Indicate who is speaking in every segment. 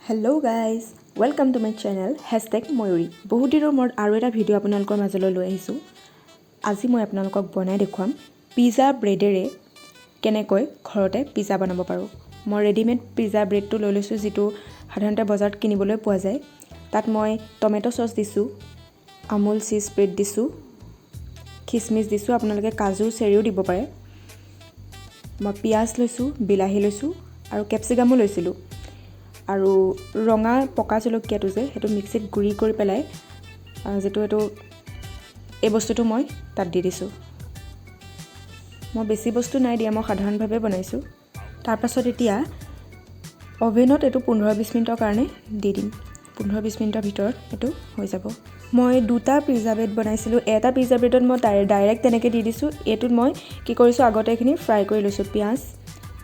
Speaker 1: Hello' guys welcome to my channel #Mayuri বহুত দিনৰ মূৰত আৰু এটা ভিডিঅ' আপোনালোকৰ মাজলৈ লৈ আহিছোঁ। আজি মই আপোনালোকক বনাই দেখুৱাম পিজ্জা ব্ৰেডেৰে কেনেকৈ ঘৰতে পিজ্জা বনাব পাৰোঁ। মই ৰেডিমেড পিজ্জা ব্ৰেডটো লৈ লৈছোঁ, যিটো সাধাৰণতে বজাৰত কিনিবলৈ পোৱা যায়। তাত মই টমেট' চচ দিছোঁ, আমুল চীজ স্প্ৰেড দিছোঁ, খিচমিচ দিছোঁ, আপোনালোকে কাজু চেৰিও দিব পাৰে। মই পিঁয়াজ লৈছোঁ, বিলাহী লৈছোঁ আৰু কেপচিকামো লৈছিলোঁ। আৰু ৰঙা পকা জলকীয়াটো যে সেইটো মিক্সিত গুড়ি কৰি পেলাই এই বস্তুটো মই তাত দি দিছোঁ। মই বেছি বস্তু নাই দিয়া, মই সাধাৰণভাৱে বনাইছোঁ। তাৰপাছত এতিয়া অ'ভেনত এইটো 15-20 মিনিটৰ কাৰণে দি দিম। 15-20 মিনিটৰ ভিতৰত এইটো হৈ যাব। মই দুটা পিজ্জা ব্ৰেড বনাইছিলোঁ। এটা পিজ্জা ব্ৰেডত মই ডাইৰেক্ট তেনেকৈ দি দিছোঁ। এইটোত মই কি কৰিছোঁ, আগতে এইখিনি ফ্ৰাই কৰি লৈছোঁ। পিঁয়াজ,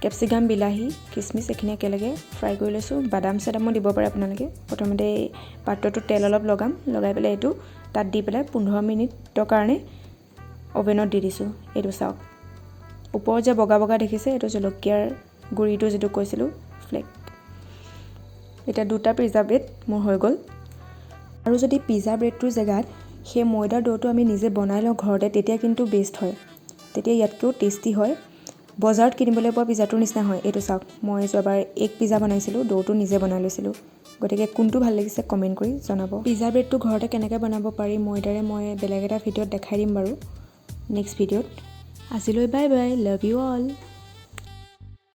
Speaker 1: কেপচিকাম, বিলাহী, খিচমিচ এইখিনি একেলগে ফ্ৰাই কৰি লৈছোঁ। বাদাম চাদামো দিব পাৰে আপোনালোকে। প্ৰথমতে এই পাত্ৰটোত তেল অলপ লগাই পেলাই এইটো তাত দি পেলাই 15 মিনিটৰ কাৰণে অ'ভেনত দি দিছোঁ। এইটো চাওক, ওপৰত যে বগা বগা দেখিছে, এইটো জলকীয়াৰ গুড়িটো যিটো কৈছিলোঁ, ফ্লেক। এতিয়া দুটা পিজ্জা ব্ৰেড মোৰ হৈ গ'ল। আৰু যদি পিজ্জা ব্ৰেডটোৰ জেগাত সেই ময়দাৰ ডোটো আমি নিজে বনাই লওঁ ঘৰতে, তেতিয়া কিন্তু বেষ্ট হয়। তেতিয়া ইয়াতকৈও টেষ্টি হয়। বজাৰত কিনিবলৈ পোৱা পিজ্জাটোৰ নিচিনা হয়। এইটো চাওক, মই যোৱাবাৰ এগ পিজ্জা বনাইছিলোঁ, ডোটো নিজে বনাই লৈছিলোঁ। গতিকে কোনটো ভাল লাগিছে কমেণ্ট কৰি জনাব। পিজ্জা ব্ৰেডটো ঘৰতে কেনেকৈ বনাব পাৰি ময়দাৰে মই বেলেগ এটা ভিডিঅ'ত দেখাই দিম বাৰু, নেক্সট ভিডিঅ'ত। আজিলৈ bye bye, love you all.